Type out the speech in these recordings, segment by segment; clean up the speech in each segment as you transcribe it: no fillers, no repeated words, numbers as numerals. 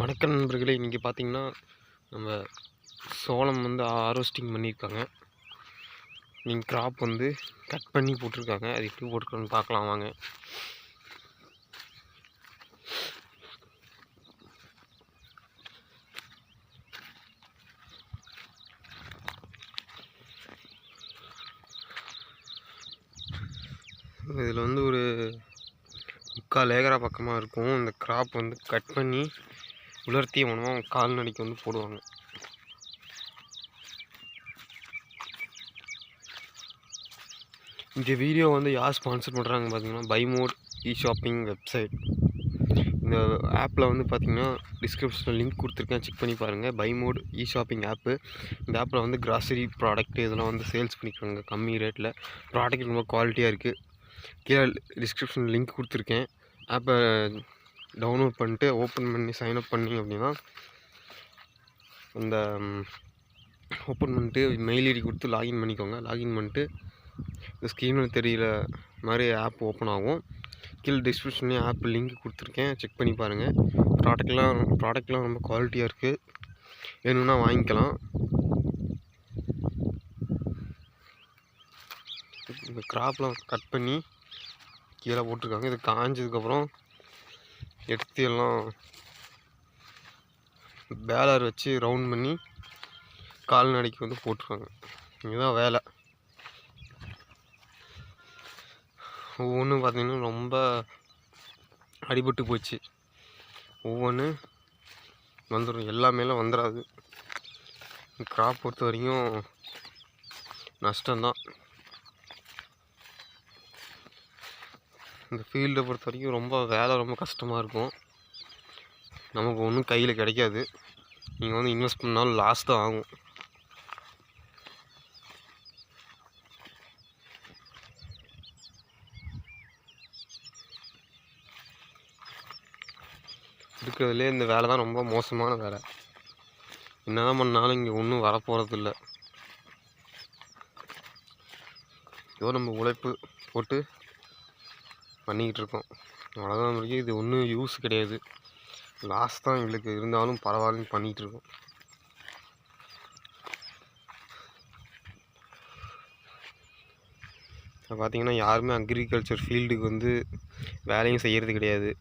வணக்கம் நண்பர்களே, இன்றைக்கி பார்த்திங்கன்னா நம்ம சோளம் வந்து ஹார்வெஸ்டிங் பண்ணியிருக்காங்க. நீங்கள் கிராப் வந்து கட் பண்ணி போட்டிருக்காங்க. அது எப்படி போட்டிருக்கான்னு பார்க்கலாம் வாங்க. இதில் வந்து ஒரு 3/4 ஏக்கரா பக்கமாக இருக்கும். இந்த கிராப் வந்து கட் பண்ணி உலர்த்திய உணவு கால்நடைக்கு வந்து போடுவாங்க. இந்த வீடியோ வந்து யார் ஸ்பான்சர் பண்ணுறாங்க பார்த்தீங்கன்னா, பைமோட் இ-ஷாப்பிங் வெப்சைட். இந்த ஆப்பில் வந்து பார்த்திங்கன்னா டிஸ்கிரிப்ஷனில் லிங்க் கொடுத்துருக்கேன், செக் பண்ணி பாருங்கள். பைமோட் இ-ஷாப்பிங் ஆப்பு. இந்த ஆப்பில் வந்து கிராசரி ப்ராடக்ட்டு இதெல்லாம் வந்து சேல்ஸ் பண்ணிக்கிறாங்க கம்மி ரேட்டில். ப்ராடக்ட் ரொம்ப குவாலிட்டியாக இருக்குது. கீழே டிஸ்கிரிப்ஷனில் லிங்க் கொடுத்துருக்கேன். ஆப்பை டவுன்லோட் பண்ணிட்டு ஓப்பன் பண்ணி சைன்அப் பண்ணிங்க அப்படின்னா, அந்த ஓப்பன் பண்ணிட்டு மெயில் ஐடி கொடுத்து லாகின் பண்ணிக்கோங்க. லாகின் பண்ணிட்டு இந்த ஸ்க்ரீனில் தெரிகிற மாதிரி ஆப் ஓப்பன் ஆகும். கீழே டிஸ்கிரிப்ஷன்லேயும் ஆப் லிங்க் கொடுத்துருக்கேன், செக் பண்ணி பாருங்கள். ப்ராடக்ட்லாம் ரொம்ப குவாலிட்டியாக இருக்குது. வேணும்னா வாங்கிக்கலாம். இந்த கிராப்லாம் கட் பண்ணி கீழே போட்டிருக்காங்க. இது காஞ்சதுக்கப்புறம் எடுத்து எல்லாம் பேலர் வச்சு ரவுண்ட் பண்ணி கால்நடைக்கு வந்து போட்டிருக்காங்க. இதுதான் வேலை. ஒவ்வொன்றும் பார்த்திங்கன்னா ரொம்ப அடிபட்டு போச்சு. ஒவ்வொன்று வந்துடும், எல்லாமேலாம் வந்துடாது. கிராப் பொறுத்த வரைக்கும் நஷ்டம்தான். இந்த ஃபீல்டை பொறுத்த வரைக்கும் ரொம்ப கஷ்டமாக இருக்கும். நமக்கு ஒன்றும் கையில் கிடைக்காது. நீங்கள் வந்து இன்வெஸ்ட் பண்ணாலும் லாஸ் தான் ஆகும். இருக்கிறதுலே இந்த வேலை தான் ரொம்ப மோசமான வேலை. என்ன தான் பண்ணாலும் இங்கே ஒன்றும் வரப்போகிறதில்ல. ஏதோ நம்ம உழைப்பு போட்டு பண்ணிக்கிட்டு இருக்கோம், அவ்வளோதான். நம்மளுக்கு இது ஒன்றும் யூஸ் கிடையாது, லாஸ் தான் எங்களுக்கு. இருந்தாலும் பரவாயில்லன்னு பண்ணிகிட்டு இருக்கோம். இப்போ பார்த்திங்கன்னா யாருமே அக்ரிகல்ச்சர் ஃபீல்டுக்கு வந்து வேலையும் செய்கிறது கிடையாது.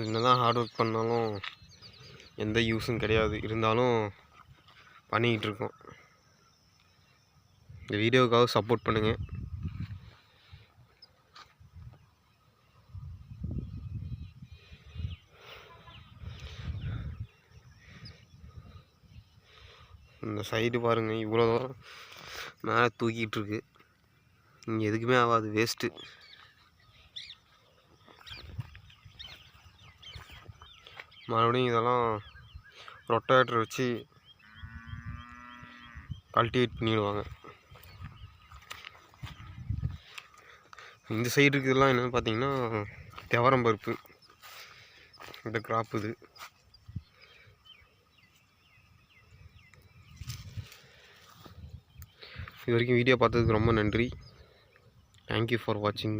என்ன தான் ஹார்ட் ஒர்க் பண்ணாலும் எந்த யூஸும் கிடையாது. இருந்தாலும் பண்ணிக்கிட்டு இருக்கோம். இந்த வீடியோவுக்காக சப்போர்ட் பண்ணுங்கள். இந்த சைடு பாருங்கள், இவ்வளோ தூரம் மேலே தூக்கிட்டு இருக்கு. இங்கே எதுக்குமே ஆகாது, வேஸ்ட்டு. மறுபடியும் இதெல்லாம் ரொட்டேட்டர் வச்சு கல்டிவேட் பண்ணிடுவாங்க. இந்த சைடு இருக்கிறதுலாம் என்னென்னு பார்த்தீங்கன்னா துவரம் பருப்பு. இந்த கிராப் இது வரைக்கும் வீடியோ பார்த்ததுக்கு ரொம்ப நன்றி. தேங்க்யூ ஃபார் வாட்சிங்.